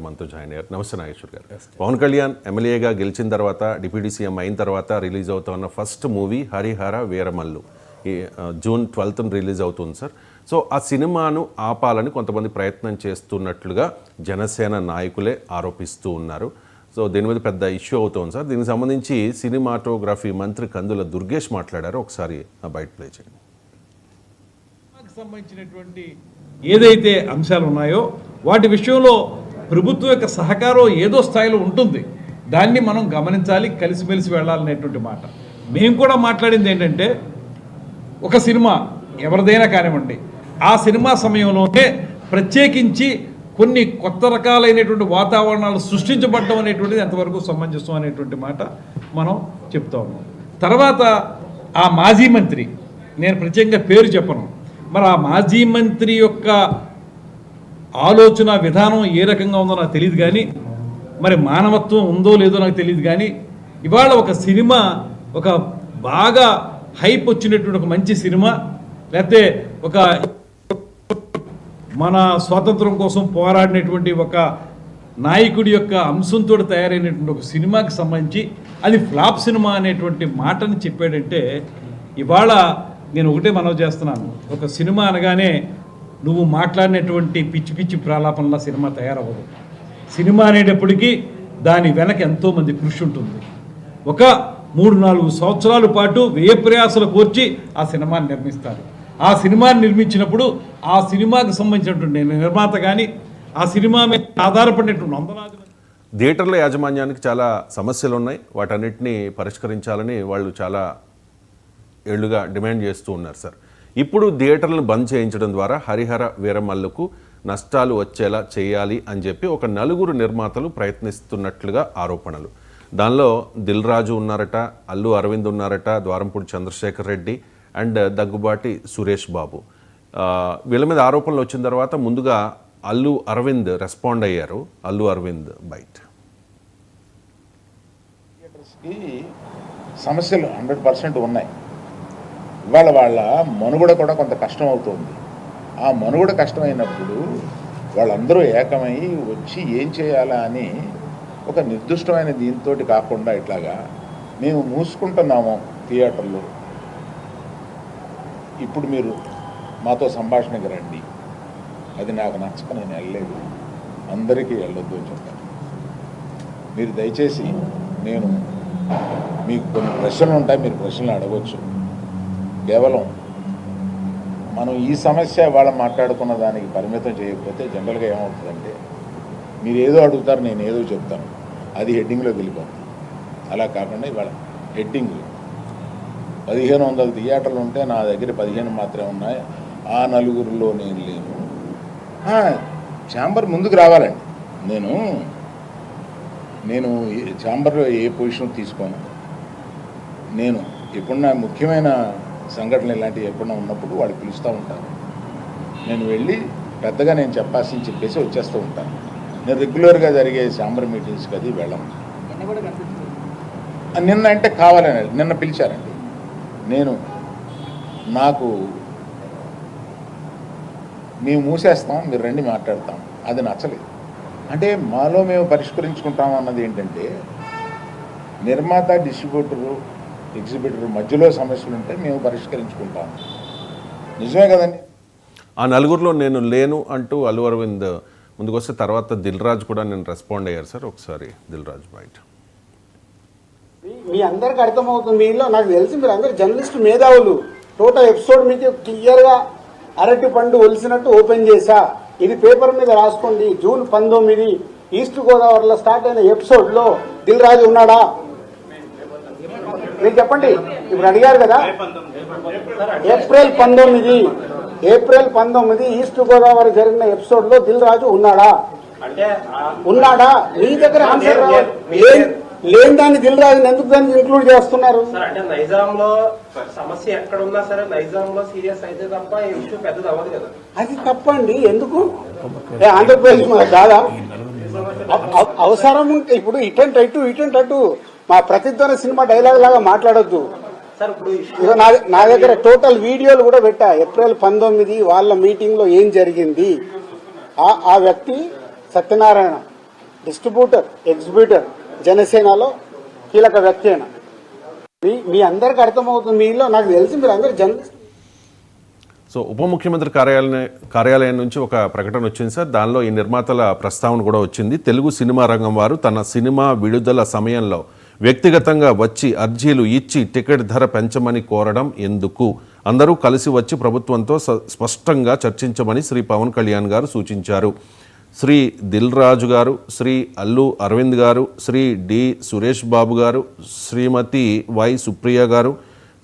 మనతో జాయిన్ అయ్యారు. నమస్తే నాగేశ్వర్ గారు. పవన్ కళ్యాణ్ ఎమ్మెల్యేగా గెలిచిన తర్వాత డిప్యూటీ సీఎం అయిన తర్వాత రిలీజ్ అవుతున్న ఫస్ట్ మూవీ హరిహర వీరమల్లు ఈ జూన్ 12th రిలీజ్ అవుతుంది సార్. సో ఆ సినిమాను ఆపాలని కొంతమంది ప్రయత్నం చేస్తున్నట్లుగా జనసేన నాయకులే ఆరోపిస్తూ ఉన్నారు. సో దీని మీద పెద్ద ఇష్యూ అవుతుంది సార్. దీనికి సంబంధించి సినిమాటోగ్రఫీ మంత్రి కందుల దుర్గేష్ మాట్లాడారు. ఒకసారి బయట ప్లే చేయండి. సంబంధించినటువంటి ఏదైతే అంశాలు ఉన్నాయో వాటి విషయంలో ప్రభుత్వం యొక్క సహకారం ఏదో స్థాయిలో ఉంటుంది. దాన్ని మనం గమనించాలి, కలిసిమెలిసి వెళ్ళాలనేటువంటి మాట. మేము కూడా మాట్లాడింది ఏంటంటే, ఒక సినిమా ఎవరిదైనా కానివ్వండి, ఆ సినిమా సమయంలోనే ప్రత్యేకించి కొన్ని కొత్త రకాలైనటువంటి వాతావరణాలు సృష్టించబడడం అనేటువంటిది ఎంతవరకు సమంజసం అనేటువంటి మాట మనం చెప్తా ఉన్నాం. తర్వాత ఆ మాజీ మంత్రి, నేను ప్రత్యేకంగా పేరు చెప్పను, మరి ఆ మాజీ మంత్రి యొక్క ఆలోచన విధానం ఏ రకంగా ఉందో నాకు తెలియదు, కానీ మరి మానవత్వం ఉందో లేదో నాకు తెలియదు. కానీ ఇవాళ ఒక సినిమా, ఒక బాగా హైప్ వచ్చినటువంటి ఒక మంచి సినిమా, లేకపోతే ఒక మన స్వాతంత్రం కోసం పోరాడినటువంటి ఒక నాయకుడి యొక్క అంశంతో తయారైనటువంటి ఒక సినిమాకి సంబంధించి అది ఫ్లాప్ సినిమా అనేటువంటి మాటని చెప్పాడంటే, ఇవాళ నేను ఒకటే మనవి చేస్తున్నాను, ఒక సినిమా అనగానే నువ్వు మాట్లాడినటువంటి పిచ్చి పిచ్చి ప్రాలాపనలా సినిమా తయారవ్వదు. సినిమా అనేటప్పటికీ దాని వెనక ఎంతోమంది కృషి ఉంటుంది. ఒక 3-4 సంవత్సరాల పాటు వ్యయ ప్రయాసలు కోర్చి ఆ సినిమాని నిర్మిస్తారు. ఆ సినిమాని నిర్మించినప్పుడు ఆ సినిమాకి సంబంధించినటువంటి నిర్మాత కానీ ఆ సినిమా మీద ఆధారపడినటువంటి వందలాది థియేటర్ల యాజమాన్యానికి చాలా సమస్యలు ఉన్నాయి. వాటన్నిటిని పరిష్కరించాలని వాళ్ళు చాలా ఏళ్లుగా డిమాండ్ చేస్తూ ఉన్నారు సార్. ఇప్పుడు థియేటర్లను బంద్ చేయించడం ద్వారా హరిహర వీరమల్లుకు నష్టాలు వచ్చేలా చేయాలి అని చెప్పి ఒక 4 నిర్మాతలు ప్రయత్నిస్తున్నట్లుగా ఆరోపణలు. దానిలో దిల్ రాజు ఉన్నారట, అల్లు అరవింద్ ఉన్నారట, ద్వారంపూడి చంద్రశేఖర్ రెడ్డి అండ్ దగ్గుబాటి సురేష్ బాబు. వీళ్ళ మీద ఆరోపణలు వచ్చిన తర్వాత ముందుగా అల్లు అరవింద్ రెస్పాండ్ అయ్యారు. అల్లు అరవింద్ బైట్. సమస్యలు 100% ఉన్నాయి. ఇవాళ వాళ్ళ మనుగడ కూడా కొంత కష్టం అవుతుంది. ఆ మనుగడ కష్టమైనప్పుడు వాళ్ళందరూ ఏకమై వచ్చి ఏం చేయాలా అని ఒక నిర్దిష్టమైన దీంతో కాకుండా ఇట్లాగా మేము మూసుకుంటున్నాము థియేటర్లో, ఇప్పుడు మీరు మాతో సంభాషణకి రండి, అది నాకు నచ్చక నేను వెళ్ళలేదు, అందరికీ వెళ్ళొద్దు అని చెప్పాను. మీరు దయచేసి, నేను మీకు కొన్ని ప్రశ్నలు ఉంటాయి, మీరు ప్రశ్నలు అడగవచ్చు. కేవలం మనం ఈ సమస్య ఇవాళ మాట్లాడుకున్న దానికి పరిమితం చేయకపోతే జనరల్గా ఏమవుతుందంటే, మీరు ఏదో అడుగుతారు, నేను ఏదో చెప్తాను, అది హెడ్డింగ్లోకి వెళ్ళిపోతుంది. అలా కాకుండా ఇవాళ హెడ్డింగ్ 1500 థియేటర్లు ఉంటే నా దగ్గర 15 మాత్రమే ఉన్నాయి, ఆ 4 నేను లేను. ఛాంబర్ ముందుకు రావాలండి. నేను ఛాంబర్లో ఏ పొజిషన్ తీసుకోను. నేను ఎప్పుడన్నా ముఖ్యమైన సంఘటనలు ఇలాంటివి ఎప్పుడన్నా ఉన్నప్పుడు వాళ్ళు పిలుస్తూ ఉంటారు. నేను వెళ్ళి పెద్దగా నేను చెప్పేసి వచ్చేస్తూ ఉంటాను. నేను రెగ్యులర్గా జరిగే ఛాంబర్ మీటింగ్స్కి అది వెళ్ళను. నిన్న అంటే కావాలని నిన్న పిలిచారండి. నాకు మేము మూసేస్తాం, మీరు రండి మాట్లాడతాం, అది నచ్చలేదు. అంటే మాలో మేము పరిష్కరించుకుంటాం అన్నది ఏంటంటే, నిర్మాత, డిస్ట్రిబ్యూటరు, ఎగ్జిబిటర్ మధ్యలో సమస్యలు ఉంటే మేము పరిష్కరించుకుంటాం. నిజమే కదండి. ఆ 4లో నేను లేను అంటూ అల్లు అరవింద్ ముందుకు వస్తే తర్వాత దిల్ రాజు కూడా నేను రెస్పాండ్ అయ్యారు సార్. ఒకసారి దిల్ రాజు బయట. మీ అందరికి అర్థమవుతుంది. మీలో నాకు తెలిసి మీరు అందరు జర్నలిస్టు మేధావులు. టోటల్ ఎపిసోడ్ మీకు క్లియర్గా అరటి పండు ఒలిసినట్టు ఓపెన్ చేశా. ఇది పేపర్ మీద రాసుకోండి. జూన్ 19 ఈస్ట్ గోదావరిలో స్టార్ట్ అయిన ఎపిసోడ్లో దిల్ రాజు ఉన్నాడా? మీరు చెప్పండి. ఇప్పుడు అడిగారు కదా, ఏప్రిల్ 19 ఈస్ట్ గోదావరి జరిగిన ఎపిసోడ్లో దిల్ రాజు ఉన్నాడా? మీ దగ్గర ఆన్సర్ లేని దాన్ని దిల్ రాజుని ఎందుకు దాన్ని ఇంక్లూడ్ చేస్తున్నారు? అంటే నైజాంలో సమస్య ఎక్కడ ఉన్నా సరే నైజాంలో సీరియస్ అయితే తప్ప ఈ ఇష్యూ పెద్దది అవ్వదు కదా. అది తప్పండి. ఎందుకు ఆంధ్రప్రదేశ్ మన కాదా? అవసరం ఉంటే ఇప్పుడు ఇటెంట్ అటు మా ప్రతిధ్వన సినిమా డైలాగ్ లాగా మాట్లాడొద్దు. నా దగ్గర టోటల్ వీడియోలు కూడా పెట్టా. ఏప్రిల్ 19 వాళ్ళ మీటింగ్ లో ఏం జరిగింది. ఆ వ్యక్తి సత్యనారాయణ డిస్ట్రిబ్యూటర్, ఎగ్జిబ్యూటర్ జనసేనలో కీలక వ్యక్తి అయినా మీ అందరికి అర్థమవుతుంది. మీలో నాకు తెలిసి మీరు అందరు జర్నలిస్ట్. సో ఉప ముఖ్యమంత్రి కార్యాలయం నుంచి ఒక ప్రకటన వచ్చింది సార్. దానిలో ఈ నిర్మాతల ప్రస్తావన కూడా వచ్చింది. తెలుగు సినిమా రంగం వారు తన సినిమా విడుదల సమయంలో వ్యక్తిగతంగా వచ్చి అర్జీలు ఇచ్చి టికెట్ ధర పెంచమని కోరడం ఎందుకు? అందరూ కలిసి వచ్చి ప్రభుత్వంతో స్పష్టంగా చర్చించమని శ్రీ పవన్ కళ్యాణ్ గారు సూచించారు. శ్రీ దిల్ రాజు గారు, శ్రీ అల్లు అరవింద్ గారు, శ్రీ డి సురేష్ బాబు గారు, శ్రీమతి వై సుప్రియ గారు,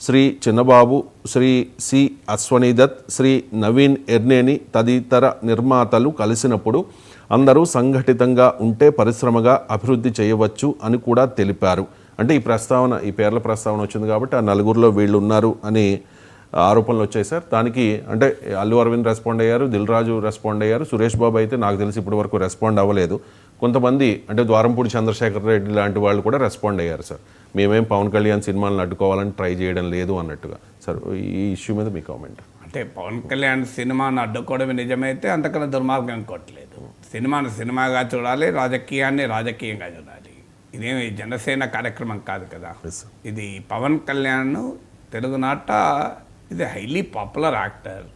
శ్రీ చిన్నబాబు, శ్రీ సి అశ్వనీదత్, శ్రీ నవీన్ ఎర్నేని తదితర నిర్మాతలు కలిసినప్పుడు అందరూ సంఘటితంగా ఉంటే పరిశ్రమగా అభివృద్ధి చేయవచ్చు అని కూడా తెలిపారు. అంటే ఈ ప్రస్తావన, ఈ పేర్ల ప్రస్తావన వచ్చింది కాబట్టి ఆ నలుగురిలో వీళ్ళు ఉన్నారు అని ఆరోపణలు వచ్చాయి సార్. దానికి అంటే అల్లు అరవింద్ రెస్పాండ్ అయ్యారు, దిల్ రాజు రెస్పాండ్ అయ్యారు, సురేష్ బాబు అయితే నాకు తెలిసి ఇప్పటి వరకు రెస్పాండ్ అవ్వలేదు. కొంతమంది అంటే ద్వారంపూడి చంద్రశేఖర్ రెడ్డి లాంటి వాళ్ళు కూడా రెస్పాండ్ అయ్యారు సార్. మేమేం పవన్ కళ్యాణ్ సినిమాలను అడ్డుకోవాలని ట్రై చేయడం లేదు అన్నట్టుగా. సార్ ఈ ఇష్యూ మీద మీ కామెంట్. అంటే పవన్ కళ్యాణ్ సినిమాను అడ్డుకోవడం నిజమైతే అంతకన్నా దుర్మార్గం ఇంకోట్లేదు. సినిమాను సినిమాగా చూడాలి, రాజకీయాన్ని రాజకీయంగా చూడాలి. ఇదేమి జనసేన కార్యక్రమం కాదు కదా. ఇది పవన్ కళ్యాణ్ తెలుగునాట ఇది హైలీ పాపులర్ యాక్టర్.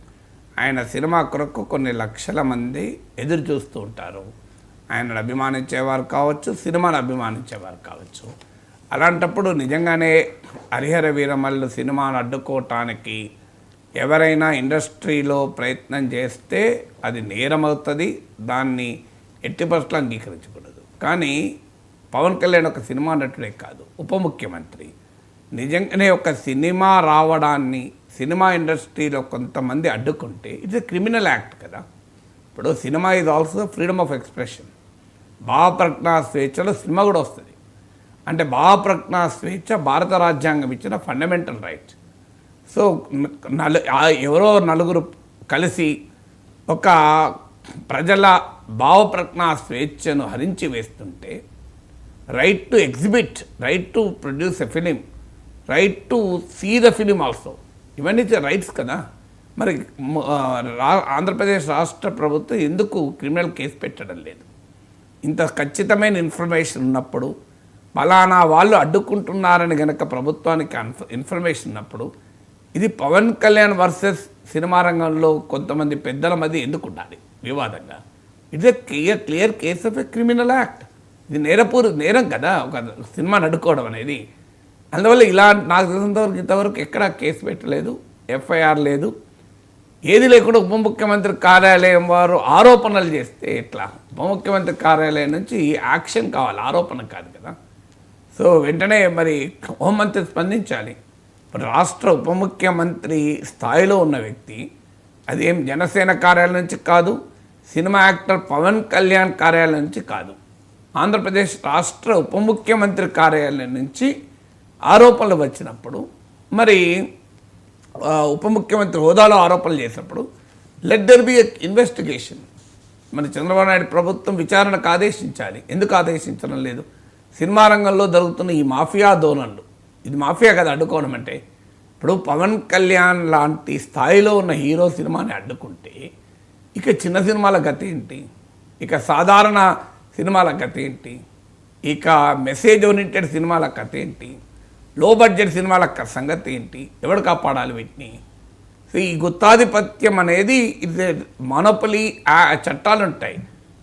ఆయన సినిమా కొరకు కొన్ని లక్షల మంది ఎదురు చూస్తూ ఉంటారు. ఆయనను అభిమానించేవారు కావచ్చు, సినిమాను అభిమానించేవారు కావచ్చు. అలాంటప్పుడు నిజంగానే హరిహర వీరమల్లు సినిమాను అడ్డుకోవటానికి ఎవరైనా ఇండస్ట్రీలో ప్రయత్నం చేస్తే అది నేరమవుతుంది. దాన్ని ఎట్టి పరిస్థితుల్లో అంగీకరించకూడదు. కానీ పవన్ కళ్యాణ్ ఒక సినిమా నటుడే కాదు, ఉప ముఖ్యమంత్రి. నిజంగానే ఒక సినిమా రావడాన్ని సినిమా ఇండస్ట్రీలో కొంతమంది అడ్డుకుంటే ఇట్స్ ఎ క్రిమినల్ యాక్ట్ కదా. ఇప్పుడు cinema is also freedom of expression. భావప్రజ్ఞా స్వేచ్ఛలో సినిమా కూడా వస్తుంది. అంటే భావప్రజ్ఞా స్వేచ్ఛ భారత రాజ్యాంగం ఇచ్చిన ఫండమెంటల్ రైట్. సో ఎవరో నలుగురు కలిసి ఒక ప్రజల భావప్రజ్ఞా స్వేచ్ఛను హరించి వేస్తుంటే right to exhibit, right to produce a film, right to see the film also, ఇవన్నీ రైట్స్ కదా. మరి ఆంధ్రప్రదేశ్ రాష్ట్ర ప్రభుత్వం ఎందుకు క్రిమినల్ కేసు పెట్టడం లేదు? ఇంత ఖచ్చితమైన ఇన్ఫర్మేషన్ ఉన్నప్పుడు, ఫలానా వాళ్ళు అడ్డుకుంటున్నారని కనుక ప్రభుత్వానికి ఇన్ఫర్మేషన్ ఉన్నప్పుడు, ఇది పవన్ కళ్యాణ్ వర్సెస్ సినిమా రంగంలో కొంతమంది పెద్దల మధ్య ఎందుకు ఉండాలి వివాదంగా? It's a clear case of a criminal act. ఇది నేరం కదా ఒక సినిమాని అడ్డుకోవడం అనేది. అందువల్ల ఇలా నాకు తెలిసినంతవరకు ఇంతవరకు ఎక్కడా కేసు పెట్టలేదు, ఎఫ్ఐఆర్ లేదు, ఏది లేకుండా ఉప ముఖ్యమంత్రి కార్యాలయం వారు ఆరోపణలు చేస్తే ఎట్లా? ఉప ముఖ్యమంత్రి కార్యాలయం నుంచి యాక్షన్ కావాలి, ఆరోపణ కాదు కదా. సో వెంటనే మరి హోంమంత్రి స్పందించాలి. రాష్ట్ర ఉప ముఖ్యమంత్రి స్థాయిలో ఉన్న వ్యక్తి, అదేం జనసేన కార్యాలయం నుంచి కాదు, సినిమా యాక్టర్ పవన్ కళ్యాణ్ కార్యాలయం నుంచి కాదు, ఆంధ్రప్రదేశ్ రాష్ట్ర ఉప ముఖ్యమంత్రి కార్యాలయం నుంచి ఆరోపణలు వచ్చినప్పుడు, మరి ఉప ముఖ్యమంత్రి హోదాలో ఆరోపణలు చేసినప్పుడు లెట్ దెర్ బి ఇన్వెస్టిగేషన్. మరి చంద్రబాబు నాయుడు ప్రభుత్వం విచారణకు ఆదేశించాలి. ఎందుకు ఆదేశించడం లేదు? సినిమా రంగంలో జరుగుతున్న ఈ మాఫియా ధోరణులు, ఇది మాఫియా కదా అడ్డుకోవడం అంటే. ఇప్పుడు పవన్ కళ్యాణ్ లాంటి స్థాయిలో ఉన్న హీరో సినిమాని అడ్డుకుంటే ఇక చిన్న సినిమాల గతి ఏంటి? ఇక సాధారణ సినిమాల గతి ఏంటి? ఇక మెసేజ్ ఓరియంటెడ్ సినిమాల కథ ఏంటి? లో బడ్జెట్ సినిమాల సంగతి ఏంటి? ఎవడు కాపాడాలి వీటిని? సో ఈ గుత్తాధిపత్యం అనేది ఇది మోనోపలీ చట్టాలు ఉంటాయి.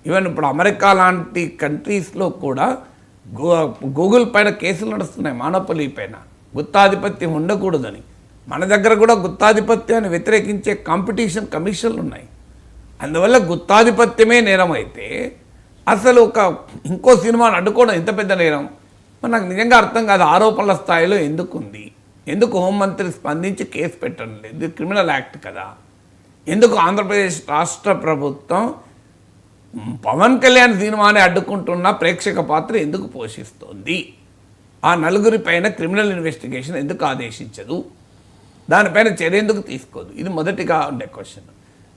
ఈవెన్ ఇప్పుడు అమెరికా లాంటి కంట్రీస్లో కూడా గూగుల్ పైన కేసులు నడుస్తున్నాయి మోనోపలీ పైన, గుత్తాధిపత్యం ఉండకూడదని. మన దగ్గర కూడా గుత్తాధిపత్యాన్ని వ్యతిరేకించే కాంపిటీషన్ కమిషన్లు ఉన్నాయి. అందువల్ల గుత్తాధిపత్యమే నేరం అయితే అసలు ఒక ఇంకో సినిమాను అడ్డుకోవడం ఎంత పెద్ద నేరం? మరి నాకు నిజంగా అర్థం కాదు. ఆరోపణల స్థాయిలో ఎందుకు ఉంది? ఎందుకు హోంమంత్రి స్పందించి కేసు పెట్టడం లేదు? ఇది క్రిమినల్ యాక్ట్ కదా. ఎందుకు ఆంధ్రప్రదేశ్ రాష్ట్ర ప్రభుత్వం పవన్ కళ్యాణ్ సినిమాని అడ్డుకుంటున్న ప్రేక్షక పాత్ర ఎందుకు పోషిస్తోంది? ఆ నలుగురి పైన క్రిమినల్ ఇన్వెస్టిగేషన్ ఎందుకు ఆదేశించదు? దానిపైన చర్య ఎందుకు తీసుకోదు? ఇది మొదటిగా ఉండే క్వశ్చన్.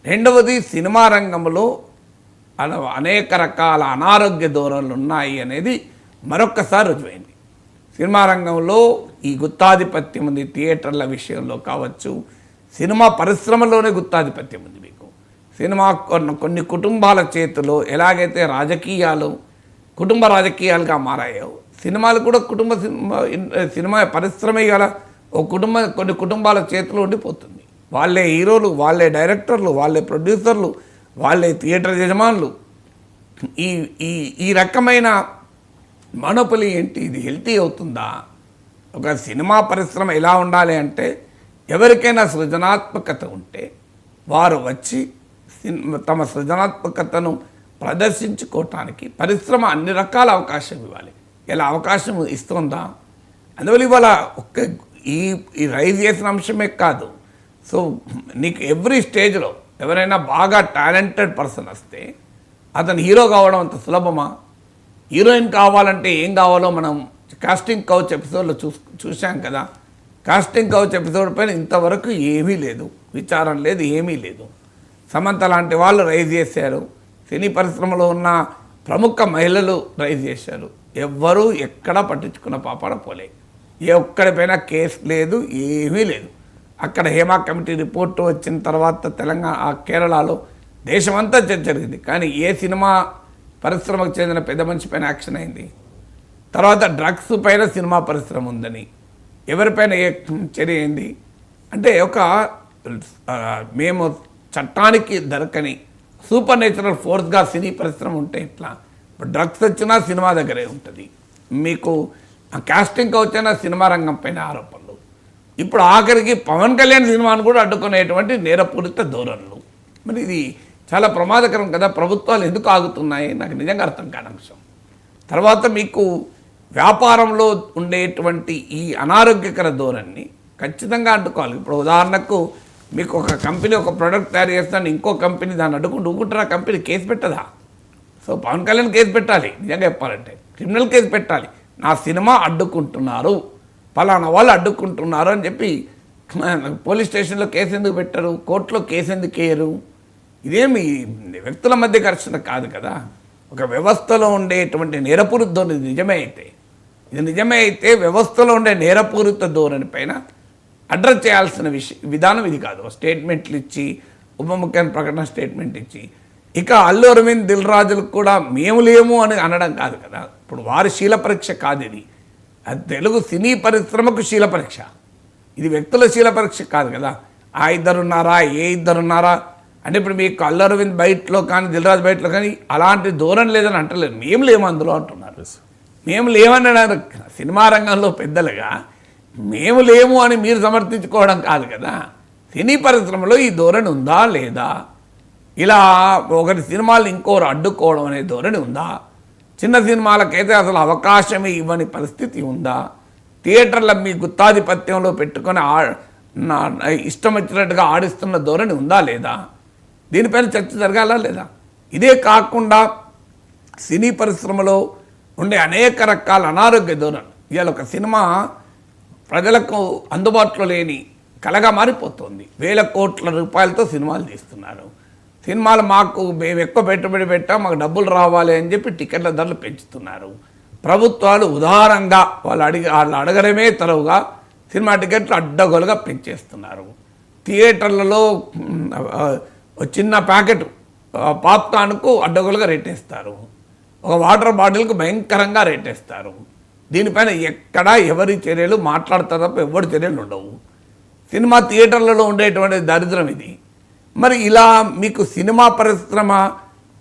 రెండవది, సినిమా రంగంలో అనేక రకాల అనారోగ్య ధోరణులు ఉన్నాయి అనేది మరొక్కసారి రుజువైంది. సినిమా రంగంలో ఈ గుత్తాధిపత్యం ఉంది. థియేటర్ల విషయంలో కావచ్చు, సినిమా పరిశ్రమలోనే గుత్తాధిపత్యం ఉంది. మీకు సినిమా కొన్ని కుటుంబాల చేతిలో ఎలాగైతే రాజకీయాలు కుటుంబ రాజకీయాలుగా మారాయో సినిమాలు కూడా సినిమా పరిశ్రమ గల కొన్ని కుటుంబాల చేతిలో ఉండిపోతుంది. వాళ్ళే హీరోలు, వాళ్ళే డైరెక్టర్లు, వాళ్ళే ప్రొడ్యూసర్లు, వాళ్ళే థియేటర్ యజమానులు. ఈ ఈ ఈ రకమైన మోనోపలి ఏంటి? ఇది హెల్తీ అవుతుందా? ఒక సినిమా పరిశ్రమ ఎలా ఉండాలి అంటే ఎవరికైనా సృజనాత్మకత ఉంటే వారు వచ్చి తమ సృజనాత్మకతను ప్రదర్శించుకోవటానికి పరిశ్రమ అన్ని రకాల అవకాశం ఇవ్వాలి. ఇలా అవకాశం ఇస్తుందా? అందువల్ల ఇవాళ ఈ రైజ్ చేసిన అంశమే కాదు. సో నీకు ఎవ్రీ స్టేజ్లో ఎవరైనా బాగా టాలెంటెడ్ పర్సన్ వస్తే అతను హీరో కావడం అంత సులభమా? హీరోయిన్ కావాలంటే ఏం కావాలో మనం కాస్టింగ్ కౌచ్ ఎపిసోడ్లో చూసాం కదా. కాస్టింగ్ కౌచ్ ఎపిసోడ్ పైన ఇంతవరకు ఏమీ లేదు, విచారం లేదు, ఏమీ లేదు. సమంత లాంటి వాళ్ళు రైజ్ చేశారు, సినీ పరిశ్రమలో ఉన్న ప్రముఖ మహిళలు రైజ్ చేశారు. ఎవ్వరూ ఎక్కడా పట్టించుకున్న పాపాడ పోలే. ఏ ఒక్కడిపైన కేసు లేదు, ఏమీ లేదు. అక్కడ హేమా కమిటీ రిపోర్టు వచ్చిన తర్వాత కేరళలో దేశమంతా చర్చ జరిగింది. కానీ ఏ సినిమా పరిశ్రమకు చెందిన పెద్ద మనిషి పైన యాక్షన్ అయింది? తర్వాత డ్రగ్స్ పైన సినిమా పరిశ్రమ ఉందని ఎవరిపైన ఏ చర్య అయింది? అంటే మేము చట్టానికి దొరకని సూపర్ నేచురల్ ఫోర్స్గా సినీ పరిశ్రమ ఉంటే ఇట్లా డ్రగ్స్ వచ్చినా సినిమా దగ్గరే ఉంటుంది. మీకు కాస్టింగ్ వచ్చిన సినిమా రంగం పైన ఆరోపణలు. ఇప్పుడు ఆఖరికి పవన్ కళ్యాణ్ సినిమాను కూడా అడ్డుకునేటువంటి నేరపూరిత ధోరణులు. మరి ఇది చాలా ప్రమాదకరం కదా. ప్రభుత్వాలు ఎందుకు ఆగుతున్నాయి నాకు నిజంగా అర్థం కాని అంశం. తర్వాత మీకు వ్యాపారంలో ఉండేటువంటి ఈ అనారోగ్యకర ధోరణిని ఖచ్చితంగా అడ్డుకోవాలి. ఇప్పుడు ఉదాహరణకు మీకు ఒక కంపెనీ ఒక ప్రోడక్ట్ తయారు చేస్తాను, ఇంకో కంపెనీ దాన్ని ఊకుంటారా? కంపెనీ కేసు పెట్టదా? సో పవన్ కళ్యాణ్ కేసు పెట్టాలి. నిజంగా చెప్పాలంటే క్రిమినల్ కేసు పెట్టాలి. నా సినిమా అడ్డుకుంటున్నారు, పలానా వాళ్ళు అడ్డుకుంటున్నారు అని చెప్పి పోలీస్ స్టేషన్లో కేసు ఎందుకు పెట్టరు? కోర్టులో కేసు ఎందుకు వేయరు? ఇదేమి వ్యక్తుల మధ్య ఘర్షణ కాదు కదా. ఒక వ్యవస్థలో ఉండేటువంటి నేరపూరిత ధోరణి నిజమే అయితే వ్యవస్థలో ఉండే నేరపూరిత ధోరణి పైన అడ్రస్ చేయాల్సిన విధానం ఇది కాదు. స్టేట్మెంట్లు ఇచ్చి ఉప ముఖ్యమంత్రి ప్రకటన స్టేట్మెంట్ ఇచ్చి ఇక అల్లు అరవింద్ దిల్ రాజులకు కూడా మేము లేము అని అనడం కాదు కదా. ఇప్పుడు వారి శీల పరీక్ష కాదు ఇది. అది తెలుగు సినీ పరిశ్రమకు శీల పరీక్ష. ఇది వ్యక్తుల శీల పరీక్ష కాదు కదా. ఆ ఇద్దరున్నారా, ఏ ఇద్దరున్నారా అంటే ఇప్పుడు మీకు అల్లు అరవింద్ బయటలో కానీ దిల్ రాజు బయటలో కానీ అలాంటి ధోరణి లేదని అంటలేదు. మేము లేము అందులో అంటున్నారు. మేము లేమని సినిమా రంగంలో పెద్దలుగా మేము లేము అని మీరు సమర్థించుకోవడం కాదు కదా. సినీ పరిశ్రమలో ఈ ధోరణి ఉందా లేదా? ఇలా ఒకరి సినిమాలు ఇంకోరు అడ్డుకోవడం అనే ధోరణి ఉందా? చిన్న సినిమాలకైతే అసలు అవకాశమే ఇవ్వని పరిస్థితి ఉందా? థియేటర్ల మీ గుత్తాధిపత్యంలో పెట్టుకొని ఇష్టం వచ్చినట్టుగా ఆడిస్తున్న ధోరణి ఉందా లేదా? దీనిపైన చర్చ జరగాలా లేదా? ఇదే కాకుండా సినీ పరిశ్రమలో ఉండే అనేక రకాల అనారోగ్య ధోరణి. ఇవాళ ఒక సినిమా ప్రజలకు అందుబాటులో లేని కళగా మారిపోతుంది. వేల కోట్ల రూపాయలతో సినిమాలు తీస్తున్నారు. సినిమాలు మేము ఎక్కువ పెట్టుబడి పెట్టాం, మాకు డబ్బులు రావాలి అని చెప్పి టికెట్ల ధరలు పెంచుతున్నారు. ప్రభుత్వాలు ఉదారంగా వాళ్ళు అడగడమే తరువుగా సినిమా టికెట్లు అడ్డగోలుగా పెంచేస్తున్నారు. థియేటర్లలో చిన్న ప్యాకెట్ పాప్కార్న్కు అడ్డగోలుగా రేటేస్తారు. ఒక వాటర్ బాటిల్కు భయంకరంగా రేటేస్తారు. దీనిపైన ఎక్కడా ఎవరి చర్యలు మాట్లాడతారు తప్ప ఎవరి చర్యలు ఉండవు. సినిమా థియేటర్లలో ఉండేటువంటి దరిద్రం ఇది. మరి ఇలా మీకు సినిమా పరిశ్రమ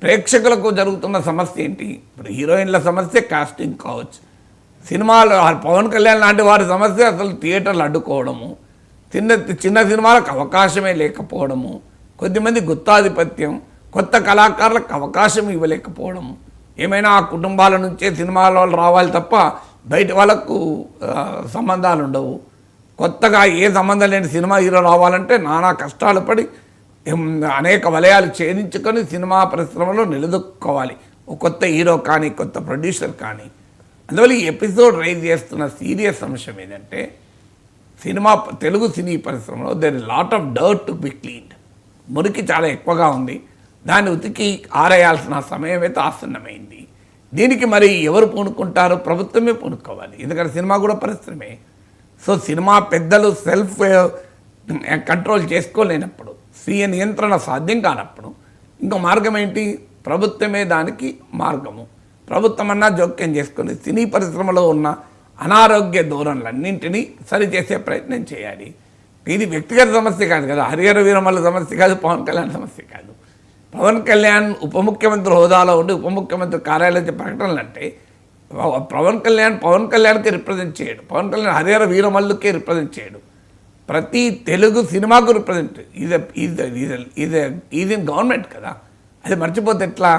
ప్రేక్షకులకు జరుగుతున్న సమస్య ఏంటి? ఇప్పుడు హీరోయిన్ల సమస్య కాస్టింగ్ కావచ్చు. సినిమాలు పవన్ కళ్యాణ్ లాంటి వారి సమస్య అసలు థియేటర్లు అడ్డుకోవడము, చిన్న సినిమాలకు అవకాశమే లేకపోవడము, కొద్దిమంది గుత్తాధిపత్యం, కొత్త కళాకారులకు అవకాశం ఇవ్వలేకపోవడము. ఏమైనా ఆ కుటుంబాల నుంచే సినిమాల వాళ్ళు రావాలి తప్ప బయట వాళ్ళకు సంబంధాలు ఉండవు. కొత్తగా ఏ సంబంధం లేని సినిమా హీరో రావాలంటే నానా కష్టాలు పడి అనేక వలయాలు ఛేదించుకొని సినిమా పరిశ్రమలో నిలదొక్కుకోవాలి ఒక కొత్త హీరో కానీ కొత్త ప్రొడ్యూసర్ కానీ. అందువల్ల ఈ ఎపిసోడ్ రైజ్ చేస్తున్న సీరియస్ అంశం ఏంటంటే తెలుగు సినీ పరిశ్రమలో there is lot of dirt to be cleaned. మురికి చాలా ఎక్కువగా ఉంది. దాన్ని ఉతికి ఆరేయాల్సిన సమయం అయితే ఆసన్నమైంది. దీనికి మరి ఎవరు పూనుకుంటారు? ప్రభుత్వమే పూనుకోవాలి. ఎందుకంటే సినిమా కూడా పరిశ్రమే. సో సినిమా పెద్దలు సెల్ఫ్ కంట్రోల్ చేసుకోలేనప్పుడు, స్వీయ నియంత్రణ సాధ్యం కానప్పుడు ఇంకో మార్గం ఏంటి? ప్రభుత్వమే దానికి మార్గము. ప్రభుత్వం అన్నా జోక్యం చేసుకొని సినీ పరిశ్రమలో ఉన్న అనారోగ్య ధోరణులన్నింటినీ సరిచేసే ప్రయత్నం చేయాలి. ఇది వ్యక్తిగత సమస్య కాదు కదా, హరిహర వీరమల్ల సమస్య కాదు, పవన్ కళ్యాణ్ సమస్య కాదు. పవన్ కళ్యాణ్ ఉప ముఖ్యమంత్రి హోదాలో ఉండి ఉప ముఖ్యమంత్రి కార్యాలయ ప్రకటనలు అంటే పవన్ కళ్యాణ్కి రిప్రజెంట్ చేయడు, పవన్ కళ్యాణ్ హరిహర వీరమల్లుకే రిప్రజెంట్ చేయడు, ప్రతి తెలుగు సినిమాకు రిప్రజెంట్. ఇది గవర్నమెంట్ కదా, అది మర్చిపోతే ఎట్లా?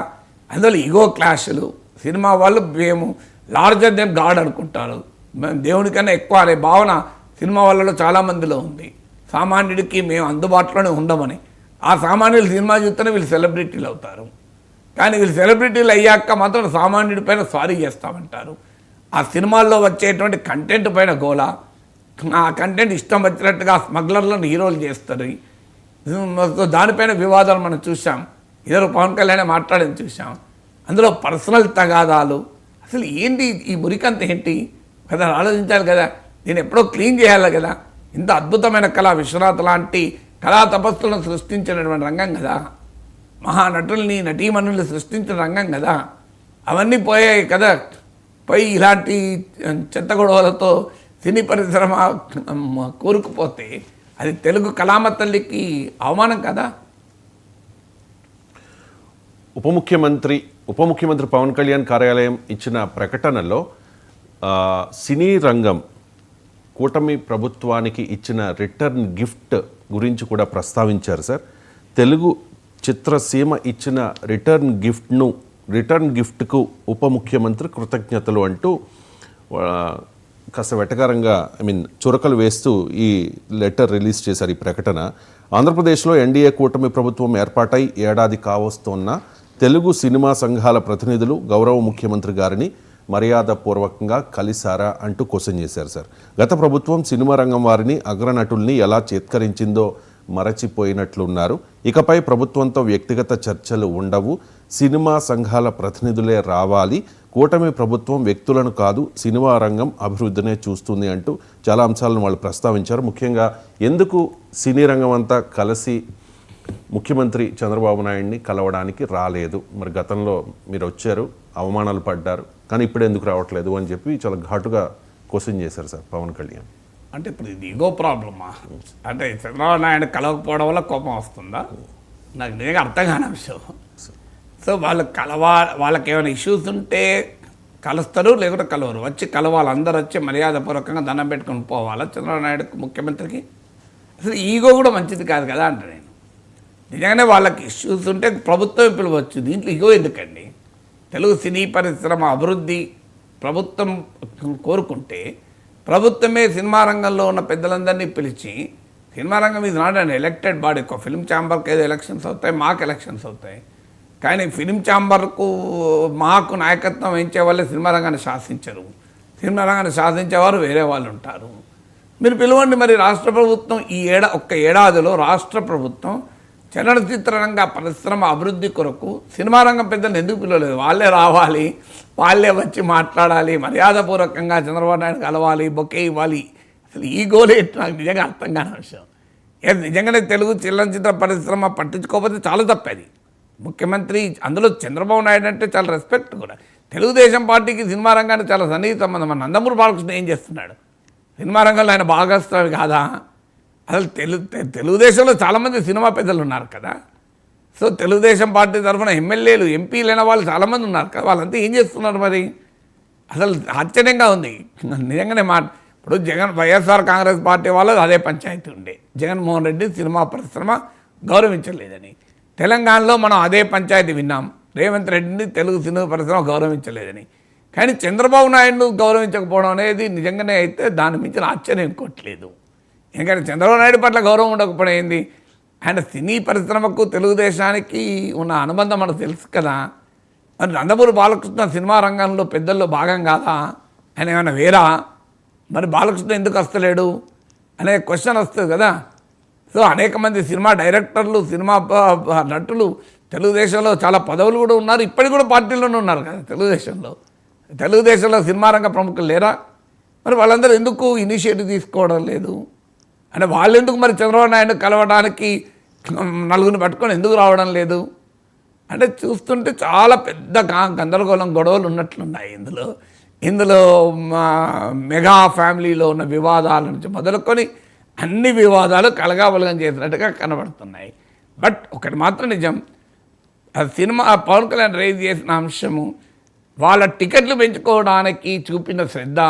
అందులో ఈగో క్లాషులు, సినిమా వాళ్ళు మేము లార్జర్ దెన్ గాడ్ అనుకుంటారు, మేము దేవునికన్నా ఎక్కువ అనే భావన సినిమా వాళ్ళలో చాలామందిలో ఉంది. సామాన్యుడికి మేము అందుబాటులోనే ఉండమని, ఆ సామాన్యులు సినిమా చూస్తేనే వీళ్ళు సెలబ్రిటీలు అవుతారు. కానీ వీళ్ళు సెలబ్రిటీలు అయ్యాక మాత్రం సామాన్యుడి పైన సారీ చేస్తామంటారు. ఆ సినిమాల్లో వచ్చేటువంటి కంటెంట్ పైన గోల, ఆ కంటెంట్ ఇష్టం వచ్చినట్టుగా స్మగ్లర్లను హీరోలు చేస్తారు. దానిపైన వివాదాలు మనం చూసాం, ఇద్దరు పవన్ కళ్యాణ్ మాట్లాడని చూసాం. అందులో పర్సనల్ తగాదాలు, అసలు ఏంటి ఈ మురికంత ఏంటి కదా, ఆలోచించాలి కదా. దీన్ని ఎప్పుడో క్లీన్ చేయాలి కదా. ఇంత అద్భుతమైన కళ, విశ్వనాథ్ లాంటి కళా తపస్సులను సృష్టించినటువంటి రంగం కదా, మహానటుల్ని నటీమణుల్ని సృష్టించిన రంగం కదా. అవన్నీ పోయాయి కదా. పోయి ఇలాంటి చెత్త గొడవలతో సినీ పరిశ్రమ కూరుకుపోతే అది తెలుగు కళామ తల్లికి అవమానం కదా. ఉప ముఖ్యమంత్రి పవన్ కళ్యాణ్ కార్యాలయం ఇచ్చిన ప్రకటనలో సినీ రంగం కూటమి ప్రభుత్వానికి ఇచ్చిన రిటర్న్ గిఫ్ట్ గురించి కూడా ప్రస్తావించారు సార్. తెలుగు చిత్రసీమ ఇచ్చిన రిటర్న్ గిఫ్ట్కు ఉప ముఖ్యమంత్రి కృతజ్ఞతలు అంటూ కాస్త వెటకారంగా చురకలు వేస్తూ ఈ లెటర్ రిలీజ్ చేశారు, ఈ ప్రకటన. ఆంధ్రప్రదేశ్లో ఎన్డీఏ కూటమి ప్రభుత్వం ఏర్పాటై ఏడాది కావస్తోన్న తెలుగు సినిమా సంఘాల ప్రతినిధులు గౌరవ ముఖ్యమంత్రి గారిని మర్యాదపూర్వకంగా కలిశారా అంటూ క్వశ్చన్ చేశారు సార్. గత ప్రభుత్వం సినిమా రంగం వారిని, అగ్రనటుల్ని ఎలా చేత్కరించిందో మరచిపోయినట్లున్నారు. ఇకపై ప్రభుత్వంతో వ్యక్తిగత చర్చలు ఉండవు, సినిమా సంఘాల ప్రతినిధులే రావాలి, కూటమి ప్రభుత్వం వ్యక్తులను కాదు సినిమా రంగం అభివృద్ధినే చూస్తుంది అంటూ చాలా అంశాలను వాళ్ళు ప్రస్తావించారు. ముఖ్యంగా ఎందుకు సినీ రంగం అంతా కలిసి ముఖ్యమంత్రి చంద్రబాబు నాయుడిని కలవడానికి రాలేదు, మరి గతంలో మీరు వచ్చారు, అవమానాలు పడ్డారు, కానీ ఇప్పుడు ఎందుకు రావట్లేదు అని చెప్పి చాలా ఘాటుగా క్వశ్చన్ చేశారు సార్ పవన్ కళ్యాణ్. అంటే ఇప్పుడు ఇది ఈగో ప్రాబ్లమా? అంటే చంద్రబాబు నాయుడు కలవకపోవడం వల్ల కోపం వస్తుందా? నాకు నిజంగా అర్థం కాని విషయం. సో వాళ్ళకి ఏమైనా ఇష్యూస్ ఉంటే కలుస్తారు, లేకుంటే కలవరు. వచ్చి కలవాలి, అందరూ వచ్చి మర్యాదపూర్వకంగా దండం పెట్టుకొని పోవాలా చంద్రబాబు నాయుడుకి, ముఖ్యమంత్రికి? అసలు ఈగో కూడా మంచిది కాదు కదా అంటే నేను. నిజంగానే వాళ్ళకి ఇష్యూస్ ఉంటే ప్రభుత్వం పిలవచ్చు, దీంట్లో ఈగో ఎందుకండి? తెలుగు సినీ పరిశ్రమ అభివృద్ధి ప్రభుత్వం కోరుకుంటే ప్రభుత్వమే సినిమా రంగంలో ఉన్న పెద్దలందరినీ పిలిచి, సినిమా రంగం ఇది నాట్ అండ్ ఎలక్టెడ్ బాడీ. ఒక ఫిల్మ్ ఛాంబర్కి ఏదో ఎలక్షన్స్ అవుతాయి, మాకు ఎలక్షన్స్ అవుతాయి, కానీ ఫిల్మ్ ఛాంబర్కు మాకు నాయకత్వం వహించే వాళ్ళే సినిమా రంగాన్ని శాసించరు. సినిమా రంగాన్ని శాసించేవారు వేరే వాళ్ళు ఉంటారు. మీరు పిలవండి. మరి రాష్ట్ర ప్రభుత్వం ఒక్క ఏడాదిలో రాష్ట్ర ప్రభుత్వం చలనచిత్ర రంగ పరిశ్రమ అభివృద్ధి కొరకు సినిమా రంగం పెద్దలు ఎందుకు పిలవలేదు? వాళ్ళే రావాలి, వాళ్ళే వచ్చి మాట్లాడాలి, మర్యాదపూర్వకంగా చంద్రబాబు నాయుడు కలవాలి, బొకే ఇవ్వాలి. అసలు ఈ గోలే నాకు నిజంగా అర్థం కాని విషయం. నిజంగానే తెలుగు చలనచిత్ర పరిశ్రమ పట్టించుకోకపోతే చాలా తప్పేది. ముఖ్యమంత్రి, అందులో చంద్రబాబు నాయుడు అంటే చాలా రెస్పెక్ట్ కూడా. తెలుగుదేశం పార్టీకి సినిమా రంగానికి చాలా సన్నిహిత సంబంధం. మన నందమూరి బాలకృష్ణ ఏం చేస్తున్నాడు? సినిమా రంగంలో ఆయన భాగస్వామి కాదా? అసలు తెలుగుదేశంలో చాలామంది సినిమా పెద్దలు ఉన్నారు కదా. సో తెలుగుదేశం పార్టీ తరఫున ఎమ్మెల్యేలు, ఎంపీలైన వాళ్ళు చాలామంది ఉన్నారు కదా. వాళ్ళంతా ఏం చేస్తున్నారు మరి? అసలు ఆశ్చర్యంగా ఉంది నిజంగానే. ఇప్పుడు వైఎస్ఆర్ కాంగ్రెస్ పార్టీ వాళ్ళది అదే పంచాయతీ ఉండే, జగన్మోహన్ రెడ్డి సినిమా పరిశ్రమ గౌరవించలేదని. తెలంగాణలో మనం అదే పంచాయతీ విన్నాం, రేవంత్ రెడ్డిని తెలుగు సినిమా పరిశ్రమ గౌరవించలేదని. కానీ చంద్రబాబు నాయుడును గౌరవించకపోవడం అనేది నిజంగానే అయితే దాని మించిన ఆశ్చర్యం ఇంకోట్లేదు. ఎందుకంటే చంద్రబాబు నాయుడు పట్ల గౌరవం ఉండకపోవడం ఏంది? ఆయన సినీ పరిశ్రమకు తెలుగుదేశానికి ఉన్న అనుబంధం మనకు తెలుసు కదా. మరి నందమూరి బాలకృష్ణ సినిమా రంగంలో పెద్దల్లో భాగం కాదా? ఆయన ఏమైనా వేరా? మరి బాలకృష్ణ ఎందుకు వస్తలేడు అనే క్వశ్చన్ వస్తుంది కదా. సో అనేక మంది సినిమా డైరెక్టర్లు, సినిమా నటులు తెలుగుదేశంలో చాలా పదవులు కూడా ఉన్నారు, ఇప్పటికి కూడా పార్టీలోనే ఉన్నారు కదా తెలుగుదేశంలో సినిమా రంగ ప్రముఖులు లేరా? మరి వాళ్ళందరూ ఎందుకు ఇనిషియేటివ్ తీసుకోవడం లేదు? అంటే వాళ్ళు ఎందుకు మరి చంద్రబాబు నాయుడు కలవడానికి నలుగురిని పట్టుకొని ఎందుకు రావడం లేదు అంటే చూస్తుంటే చాలా పెద్ద గందరగోళం గొడవలు ఉన్నట్లున్నాయి ఇందులో మా మెగా ఫ్యామిలీలో ఉన్న వివాదాల నుంచి మొదలుకొని అన్ని వివాదాలు కలగాబలగం చేసినట్టుగా కనబడుతున్నాయి. బట్ ఒకటి మాత్రం నిజం, ఆ సినిమా పవన్ కళ్యాణ్ రైజ్ చేసిన అంశము వాళ్ళ టికెట్లు పెంచుకోవడానికి చూపిన శ్రద్ధ,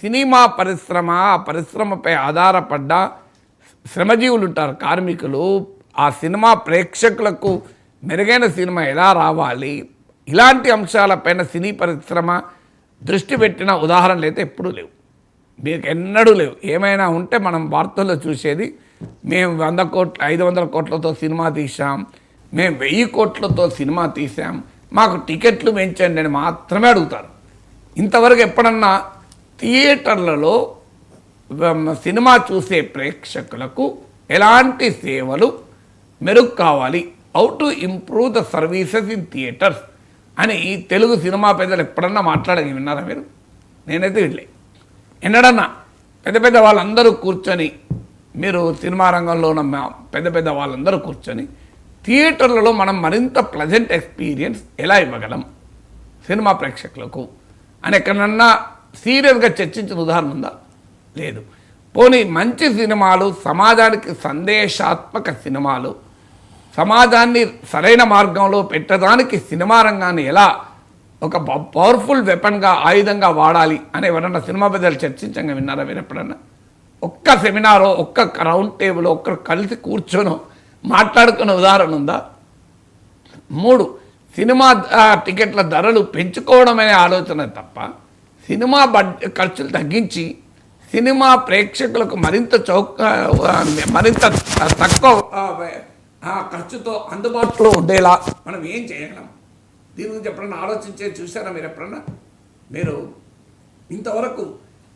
సినిమా పరిశ్రమ, ఆ పరిశ్రమపై ఆధారపడ్డ శ్రమజీవులు ఉంటారు, కార్మికులు, ఆ సినిమా ప్రేక్షకులకు మెరుగైన సినిమా ఎలా రావాలి, ఇలాంటి అంశాలపైన సినీ పరిశ్రమ దృష్టి పెట్టిన ఉదాహరణలు అయితే ఎప్పుడూ లేవు, మీకు ఎన్నడూ లేవు. ఏమైనా ఉంటే మనం వార్తల్లో చూసేది, మేము 100 కోట్లు 500 కోట్లతో సినిమా తీసాం, మేము 1000 కోట్లతో సినిమా తీసాం, మాకు టికెట్లు పెంచండి అని మాత్రమే అడుగుతారు. ఇంతవరకు ఎప్పుడన్నా థియేటర్లలో సినిమా చూసే ప్రేక్షకులకు ఎలాంటి సేవలు మెరుగు కావాలి, how to improve the services in theatres అని తెలుగు సినిమా పెద్దలు ఎప్పుడన్నా మాట్లాడని విన్నారా మీరు? నేనైతే వినలే. ఎన్నడన్నా పెద్ద పెద్ద వాళ్ళందరూ కూర్చొని, మీరు సినిమా రంగంలో ఉన్న పెద్ద పెద్ద వాళ్ళందరూ కూర్చొని థియేటర్లలో మనం మరింత ప్లెజెంట్ ఎక్స్పీరియన్స్ ఎలా ఇవ్వగలం సినిమా ప్రేక్షకులకు అని ఎక్కడన్నా సీరియస్గా చర్చించిన ఉదాహరణ ఉందా? లేదు. పోనీ మంచి సినిమాలు, సమాజానికి సందేశాత్మక సినిమాలు, సమాజాన్ని సరైన మార్గంలో పెట్టడానికి సినిమా రంగాన్ని ఎలా ఒక పవర్ఫుల్ వెపన్గా, ఆయుధంగా వాడాలి అని ఎవరన్నా సినిమా పెద్దలు చర్చించంగా విన్నారా మీరు ఎప్పుడన్నా? ఒక్క సెమినారో, ఒక్క రౌండ్ టేబుల్, ఒక్కరు కలిసి కూర్చొనో మాట్లాడుకున్న ఉదాహరణ ఉందా? 3, సినిమా టికెట్ల ధరలు పెంచుకోవడం అనే ఆలోచన తప్ప సినిమా ఖర్చులు తగ్గించి సినిమా ప్రేక్షకులకు మరింత తక్కువ ఖర్చుతో అందుబాటులో ఉండేలా మనం ఏం చేయగలం? దీని గురించి ఎప్పుడన్నా ఆలోచించే చూసారా మీరు ఎప్పుడన్నా? మీరు ఇంతవరకు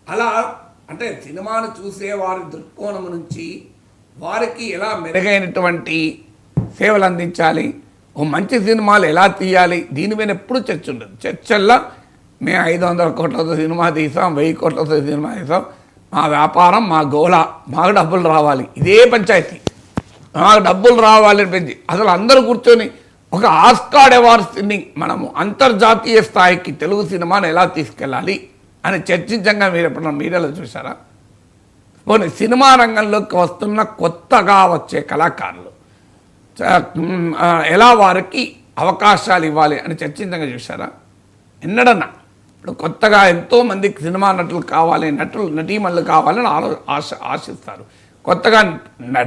అలా అంటే సినిమాను చూసే వారి దృక్కోణం నుంచి వారికి ఎలా మెరుగైనటువంటి సేవలు అందించాలి, ఓ మంచి సినిమాలు ఎలా తీయాలి, దీని మీద ఎప్పుడు చర్చ ఉండదు. చర్చల్లో మేము 500 కోట్లతో సినిమా తీసాం, 1000 కోట్లతో సినిమా తీసాం, మా వ్యాపారం, మా గోల, మాకు డబ్బులు రావాలి, ఇదే పంచాయతీ, మాకు డబ్బులు రావాలని పెంచి అసలు అందరూ కూర్చొని ఒక ఆస్కార్ అవార్డ్స్ని మనము అంతర్జాతీయ స్థాయికి తెలుగు సినిమాను ఎలా తీసుకెళ్ళాలి అని చర్చించంగా మీరు ఎప్పుడన్నా మీడియాలో చూసారా? పోనీ సినిమా రంగంలోకి వస్తున్న కొత్తగా వచ్చే కళాకారులు ఎలా వారికి అవకాశాలు ఇవ్వాలి అని చర్చించంగా చూసారా? ఎన్నడన్నా? ఇప్పుడు కొత్తగా ఎంతోమందికి సినిమా నటులు కావాలి, నటీమణులు కావాలని ఆశిస్తారు, కొత్తగా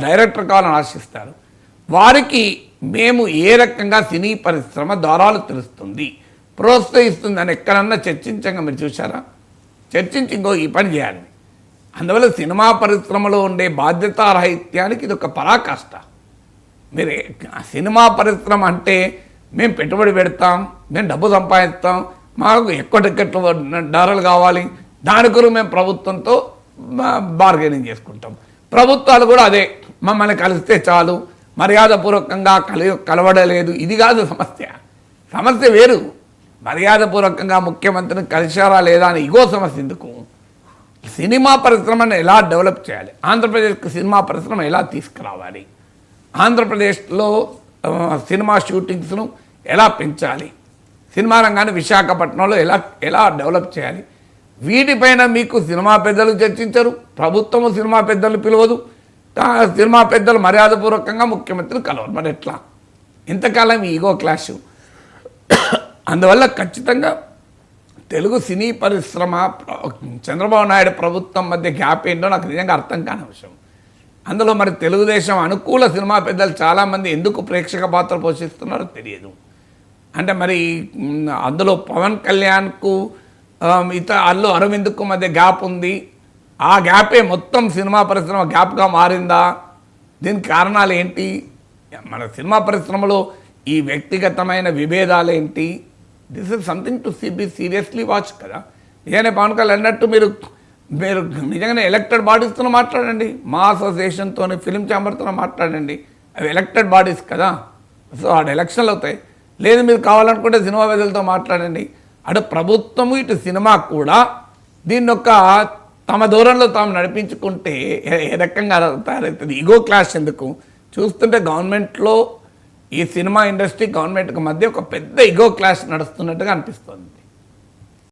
డైరెక్టర్ కావాలని ఆశిస్తారు. వారికి మేము ఏ రకంగా సినీ పరిశ్రమ ద్వారాలు తెలుస్తుంది, ప్రోత్సహిస్తుంది అని ఎక్కడన్నా చర్చించంగా మీరు చూసారా? చర్చించి ఇంకో ఈ పని చేయాలి. అందువల్ల సినిమా పరిశ్రమలో ఉండే బాధ్యతారాహిత్యానికి ఇది ఒక పరాకాష్ట. మీరు సినిమా పరిశ్రమ అంటే మేము పెట్టుబడి పెడతాం, మేము డబ్బు సంపాదిస్తాం, మాకు ఎక్కువ టికెట్లు ధరలు కావాలి, దాని కొరకు మేము ప్రభుత్వంతో బార్గెనింగ్ చేసుకుంటాం. ప్రభుత్వాలు కూడా అదే, మమ్మల్ని కలిస్తే చాలు, మర్యాదపూర్వకంగా కలవడలేదు, ఇది కాదు సమస్య. సమస్య వేరు. మర్యాదపూర్వకంగా ముఖ్యమంత్రిని కలిశారా లేదా అని ఇగో సమస్య ఎందుకు? సినిమా పరిశ్రమను ఎలా డెవలప్ చేయాలి, ఆంధ్రప్రదేశ్కి సినిమా పరిశ్రమ ఎలా తీసుకురావాలి, ఆంధ్రప్రదేశ్లో సినిమా షూటింగ్స్ను ఎలా పెంచాలి, సినిమా రంగాన్ని విశాఖపట్నంలో ఎలా డెవలప్ చేయాలి, వీటిపైన మీకు సినిమా పెద్దలు చర్చించరు, ప్రభుత్వము సినిమా పెద్దలు పిలవదు, సినిమా పెద్దలు మర్యాదపూర్వకంగా ముఖ్యమంత్రిని కలవరు. మరి ఎట్లా? ఇంతకాలం ఈగో క్లాష్. అందువల్ల ఖచ్చితంగా తెలుగు సినీ పరిశ్రమ, చంద్రబాబు నాయుడు ప్రభుత్వం మధ్య గ్యాప్ ఏంటో నాకు నిజంగా అర్థం కాని విషయం. అందులో మరి తెలుగుదేశం అనుకూల సినిమా పెద్దలు చాలామంది ఎందుకు ప్రేక్షక పాత్ర పోషిస్తున్నారో తెలియదు. అంటే మరి అందులో పవన్ కళ్యాణ్కు అల్లు అరవింద్కు మధ్య గ్యాప్ ఉంది, ఆ గ్యాపే మొత్తం సినిమా పరిశ్రమ గ్యాప్గా మారిందా? దీనికి కారణాలు ఏంటి? మన సినిమా పరిశ్రమలో ఈ వ్యక్తిగతమైన విభేదాలు ఏంటి? This is something to be seriously watch కదా. నిజంగానే పవన్ కళ్యాణ్ అన్నట్టు మీరు నిజంగానే ఎలక్టెడ్ బాడీస్తో మాట్లాడండి, మా అసోసియేషన్తో, ఫిలిం ఛాంబర్తో మాట్లాడండి, అవి ఎలక్టెడ్ బాడీస్ కదా, సో ఆడ ఎలక్షన్లు అవుతాయి. లేదు మీరు కావాలనుకుంటే సినిమా పెద్దలతో మాట్లాడండి. అటు ప్రభుత్వము ఇటు సినిమా కూడా దీన్ని ఒక తమ దూరంలో తాము నడిపించుకుంటే ఏ రకంగా తయారవుతుంది? ఈగో క్లాష్ ఎందుకు? చూస్తుంటే గవర్నమెంట్లో ఈ సినిమా ఇండస్ట్రీ గవర్నమెంట్కి మధ్య ఒక పెద్ద ఇగో క్లాష్ నడుస్తున్నట్టుగా అనిపిస్తుంది.